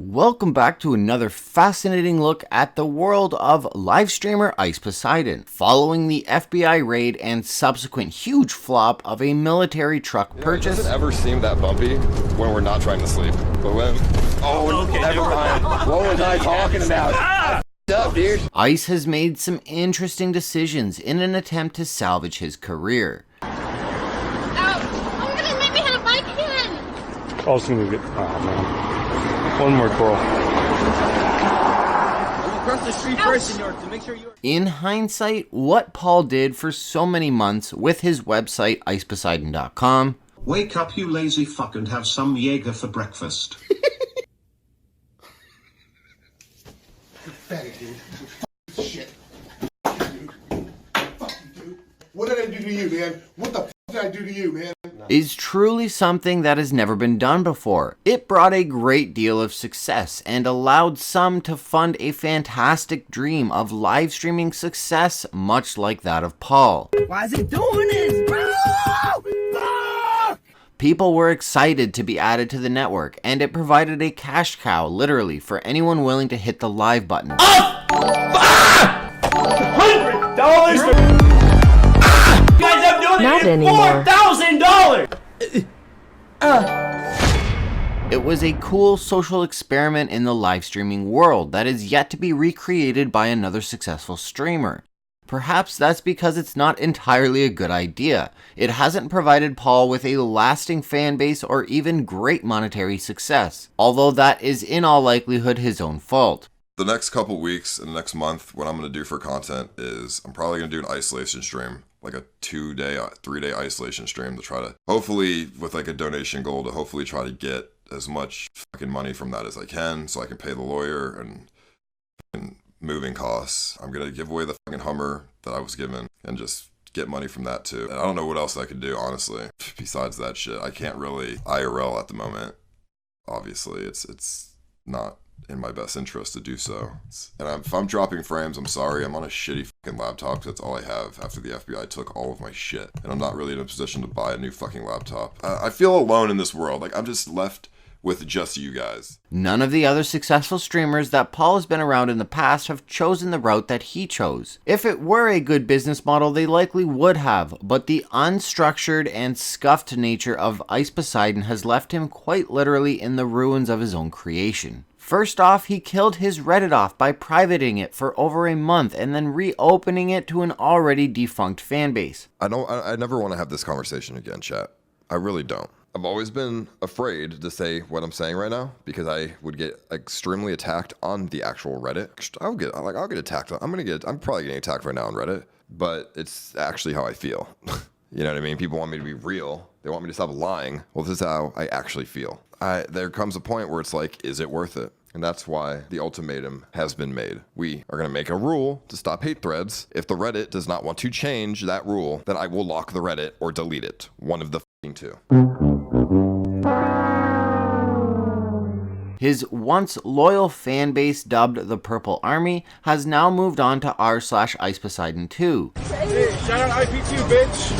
Welcome back to another fascinating look at the world of live streamer Ice Poseidon, following the FBI raid and subsequent huge flop of a military truck purchase. It doesn't ever seem that bumpy when we're not trying to sleep, but when never mind. What was I talking about? What's up, dude? Ice has made some interesting decisions in an attempt to salvage his career. I was gonna get. Oh man. One more coral. Across the street first, senor, to make sure you're. In hindsight, what Paul did for so many months with his website, iceposeidon.com. Wake up, you lazy fuck, and have some Jaeger for breakfast. Fatty, dude. Shit. Fuck you, dude. What did I do to you, man? What the fuck did I do to you, man? Is truly something that has never been done before. It brought a great deal of success and allowed some to fund a fantastic dream of live streaming success, much like that of Paul. Why is he doing this, bro? Fuck! People were excited to be added to the network, and it provided a cash cow, literally, for anyone willing to hit the live button. $100 for... Guys, I'm doing Not it anymore. $4,000! It was a cool social experiment in the live streaming world that is yet to be recreated by another successful streamer. Perhaps that's because it's not entirely a good idea. It hasn't provided Paul with a lasting fan base or even great monetary success, although that is in all likelihood his own fault. The next couple weeks and the next month, what I'm going to do for content is I'm probably going to do an isolation stream, like a 2-day, 3-day isolation stream to try to, hopefully with like a donation goal to hopefully try to get as much fucking money from that as I can so I can pay the lawyer and moving costs. I'm going to give away the fucking Hummer that I was given and just get money from that too. And I don't know what else I could do, honestly, besides that shit. I can't really IRL at the moment. Obviously, it's not in my best interest to do so. And if I'm dropping frames, I'm sorry. I'm on a shitty fucking laptop because that's all I have after the FBI took all of my shit. And I'm not really in a position to buy a new fucking laptop. I feel alone in this world. Like, I'm just left with just you guys. None of the other successful streamers that Paul has been around in the past have chosen the route that he chose. If it were a good business model, they likely would have, but the unstructured and scuffed nature of Ice Poseidon has left him quite literally in the ruins of his own creation. First off, he killed his Reddit off by privating it for over a month and then reopening it to an already defunct fanbase. I never want to have this conversation again, chat. I really don't. I've always been afraid to say what I'm saying right now because I would get extremely attacked on the actual Reddit. I'll get attacked. I'm probably getting attacked right now on Reddit, but it's actually how I feel. You know what I mean? People want me to be real. They want me to stop lying. Well, this is how I actually feel. There comes a point where it's like, is it worth it? And that's why the ultimatum has been made. We are going to make a rule to stop hate threads. If the Reddit does not want to change that rule, then I will lock the Reddit or delete it. One of the f***ing two. His once loyal fan base, dubbed the Purple Army, has now moved on to r/Ice Poseidon 2. Hey, shout out IP2, bitch.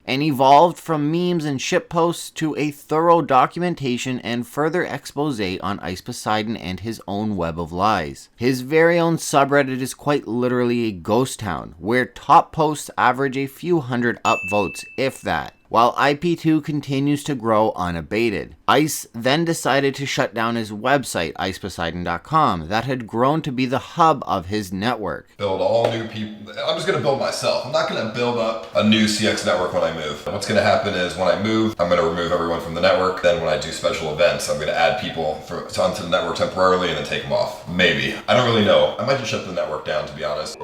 And evolved from memes and shitposts to a thorough documentation and further expose on Ice Poseidon and his own web of lies. His very own subreddit is quite literally a ghost town, where top posts average a few hundred upvotes, if that, while IP2 continues to grow unabated. Ice then decided to shut down his website, iceposeidon.com, that had grown to be the hub of his network. Build all new people. I'm just gonna build myself. I'm not gonna build up a new CX network when I move. What's gonna happen is when I move, I'm gonna remove everyone from the network. Then when I do special events, I'm gonna add people onto the network temporarily and then take them off. Maybe. I don't really know. I might just shut the network down, to be honest.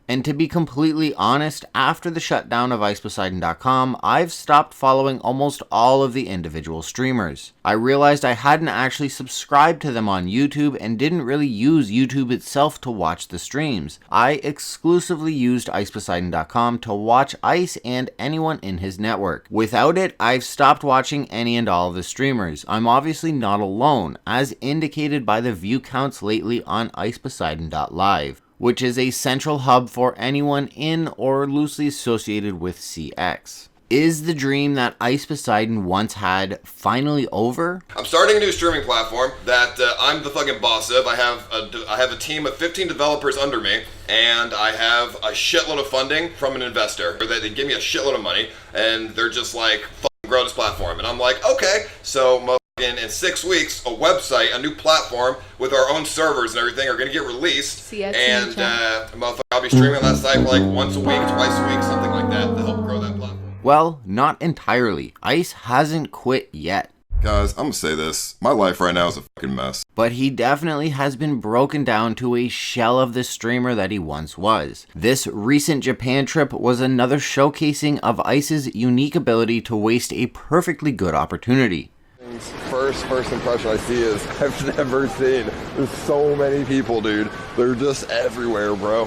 And to be completely honest, after the shutdown of iceposeidon.com, I've stopped following almost all of the individual streamers. I realized I hadn't actually subscribed to them on YouTube and didn't really use YouTube itself to watch the streams. I exclusively used iceposeidon.com to watch Ice and anyone in his network. Without it, I've stopped watching any and all of the streamers. I'm obviously not alone, as indicated by the view counts lately on iceposeidon.live. which is a central hub for anyone in or loosely associated with CX. Is the dream that Ice Poseidon once had finally over? I'm starting a new streaming platform that I'm the fucking boss of. I have a team of 15 developers under me, and I have a shitload of funding from an investor. They give me a shitload of money, and they're just like, fucking grow this platform. And I'm like, okay. So in 6 weeks, a website, a new platform with our own servers and everything are going to get released. And I'll be streaming on that site for like once a week, twice a week, something like that to help grow that platform. Well, not entirely. Ice hasn't quit yet. Guys, I'm gonna say this. My life right now is a fucking mess. But he definitely has been broken down to a shell of the streamer that he once was. This recent Japan trip was another showcasing of Ice's unique ability to waste a perfectly good opportunity. First impression I see is I've never seen. There's so many people, dude. They're just everywhere, bro.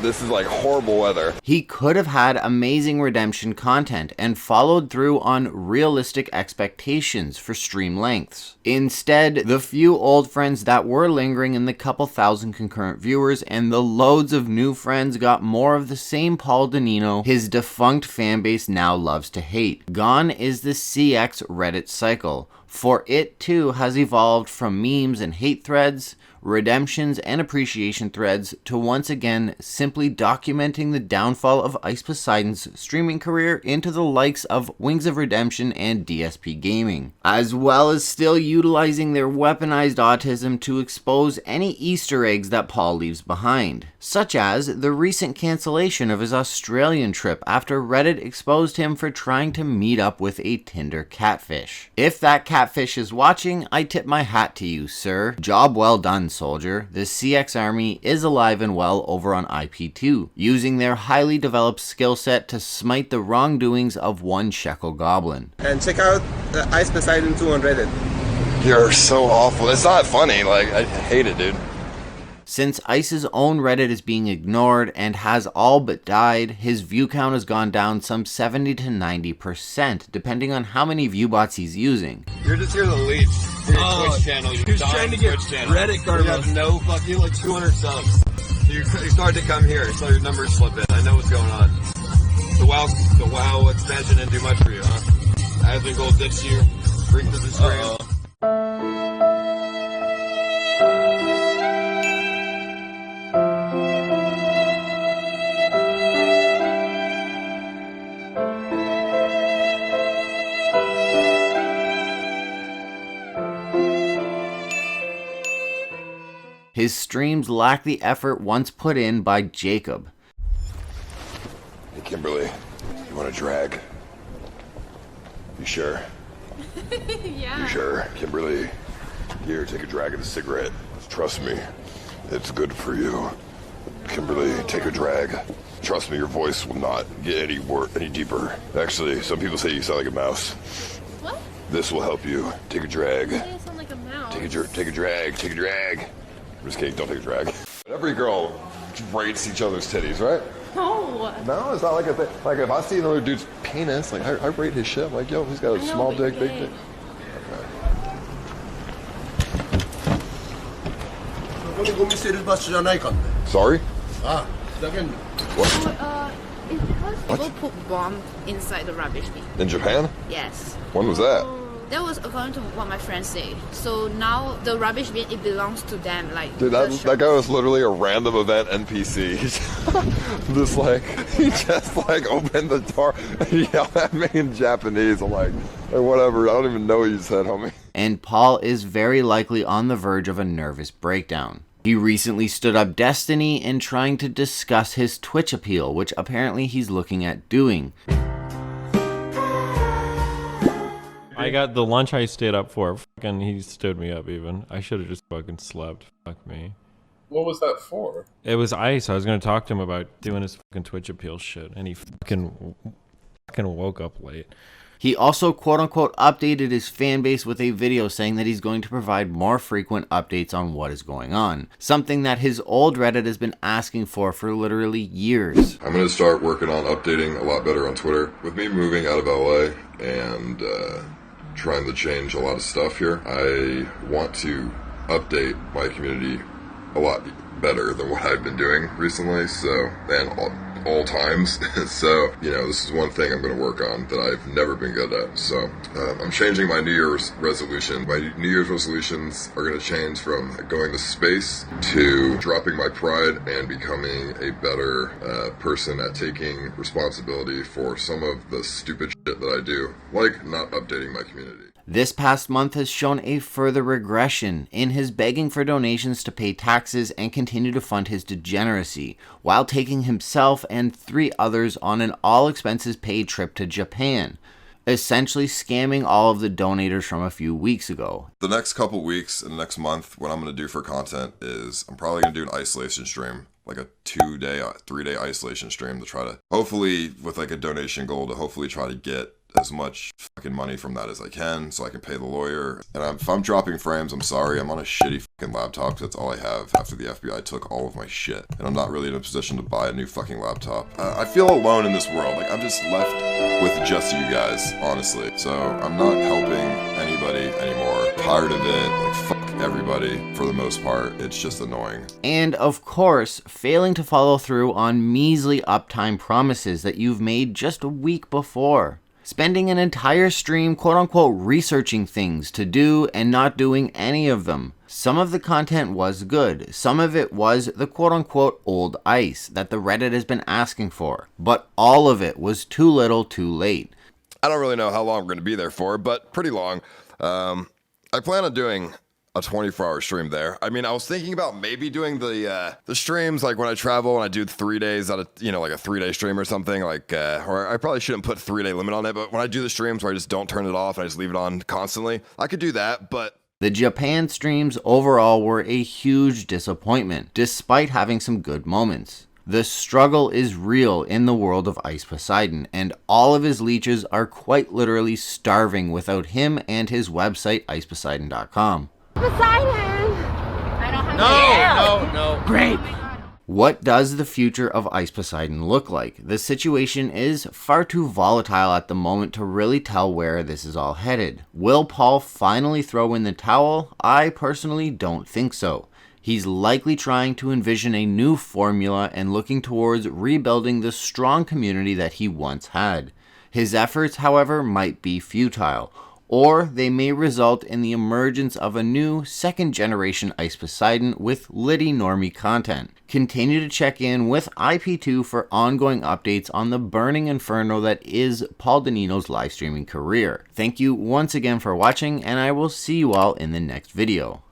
This is like horrible weather. He could have had amazing redemption content and followed through on realistic expectations for stream lengths. Instead, the few old friends that were lingering in the couple thousand concurrent viewers and the loads of new friends got more of the same Paul Denino his defunct fanbase now loves to hate. Gone is the CX Reddit cycle, for it too has evolved from memes and hate threads, redemptions and appreciation threads to once again simply documenting the downfall of Ice Poseidon's streaming career into the likes of Wings of Redemption and DSP Gaming, as well as still utilizing their weaponized autism to expose any Easter eggs that Paul leaves behind, such as the recent cancellation of his Australian trip after Reddit exposed him for trying to meet up with a Tinder catfish. If that catfish is watching, I tip my hat to you, sir. Job well done, soldier. The CX army is alive and well over on IP2, using their highly developed skill set to smite the wrongdoings of one shekel goblin. And check out Ice Poseidon 2 on Reddit. You're so awful. It's not funny. Like, I hate it, dude. Since Ice's own Reddit is being ignored and has all but died, his view count has gone down some 70 to 90%, depending on how many view bots he's using. You're just here to leech for your Twitch channel. You're trying to get Reddit karma. You have no fucking, like 200 subs. You're starting to come here, so your numbers slip in. I know what's going on. The WoW expansion didn't do much for you, huh? Asmon Gold ditched you. Freak to the stream. His streams lack the effort once put in by Jacob. Hey, Kimberly, you want a drag? You sure? Yeah. You sure? Kimberly, here, take a drag of the cigarette. Trust me, it's good for you. Kimberly, take a drag. Trust me, your voice will not get any deeper. Actually, some people say you sound like a mouse. What? This will help you. Take a drag. Why do you sound like a mouse? Take a drag. Take a drag. I'm just kidding, don't take a drag. Every girl rates each other's titties, right? No. No, it's not like a thing. Like, if I see another dude's penis, like, I rate his shit. I'm like, yo, he's got a small dick, big dick. Sorry? It's because people put bomb inside the rubbish bin. In Japan? Yes. When was that? That was according to what my friends say. So now the rubbish bin, it belongs to them. Like, Dude, that guy was literally a random event NPC. He just like opened the door and yelled at me in Japanese. I'm like, hey, whatever, I don't even know what you said, homie. And Paul is very likely on the verge of a nervous breakdown. He recently stood up Destiny in trying to discuss his Twitch appeal, which apparently he's looking at doing. I got the lunch I stayed up for. Fucking, he stood me up even. I should have just fucking slept. Fuck me. What was that for? It was Ice. I was gonna talk to him about doing his fucking Twitch appeal shit, and he fucking woke up late. He also quote-unquote updated his fanbase with a video saying that he's going to provide more frequent updates on what is going on, something that his old Reddit has been asking for literally years. I'm going to start working on updating a lot better on Twitter. With me moving out of LA and trying to change a lot of stuff here, I want to update my community a lot better than what I've been doing recently, so, and all times. So, you know, this is one thing I'm going to work on that I've never been good at. So, I'm changing my New Year's resolution. My New Year's resolutions are going to change from going to space to dropping my pride and becoming a better person at taking responsibility for some of the stupid shit that I do, like not updating my community. This past month has shown a further regression in his begging for donations to pay taxes and continue to fund his degeneracy, while taking himself and 3 others on an all-expenses-paid trip to Japan, essentially scamming all of the donators from a few weeks ago. The next couple weeks and next month, what I'm going to do for content is I'm probably going to do an isolation stream, like a 2-day, 3-day isolation stream to try to, hopefully with like a donation goal, to hopefully try to get as much fucking money from that as I can so I can pay the lawyer. And if I'm dropping frames, I'm sorry. I'm on a shitty fucking laptop because that's all I have after the FBI took all of my shit. And I'm not really in a position to buy a new fucking laptop. I feel alone in this world. Like, I'm just left with just you guys, honestly. So I'm not helping anybody anymore. Tired of it. Like, fuck everybody for the most part. It's just annoying. And of course, failing to follow through on measly uptime promises that you've made just a week before. Spending an entire stream quote-unquote researching things to do and not doing any of them. Some of the content was good, some of it was the quote-unquote old ice that the Reddit has been asking for, but all of it was too little too late. I don't really know how long we're going to be there for, but pretty long. I plan on doing a 24-hour stream there. I mean, I was thinking about maybe doing the streams like when I travel and I do 3 days out of, you know, like a 3-day stream or something, like, or I probably shouldn't put 3-day limit on it, but when I do the streams where I just don't turn it off and I just leave it on constantly, I could do that, but the Japan streams overall were a huge disappointment, despite having some good moments. The struggle is real in the world of Ice Poseidon, and all of his leeches are quite literally starving without him and his website, iceposeidon.com. Poseidon! I don't have No. Great! What does the future of Ice Poseidon look like? The situation is far too volatile at the moment to really tell where this is all headed. Will Paul finally throw in the towel? I personally don't think so. He's likely trying to envision a new formula and looking towards rebuilding the strong community that he once had. His efforts, however, might be futile, or they may result in the emergence of a new second-generation Ice Poseidon with litty normie content. Continue to check in with IP2 for ongoing updates on the burning inferno that is Paul Denino's live streaming career. Thank you once again for watching, and I will see you all in the next video.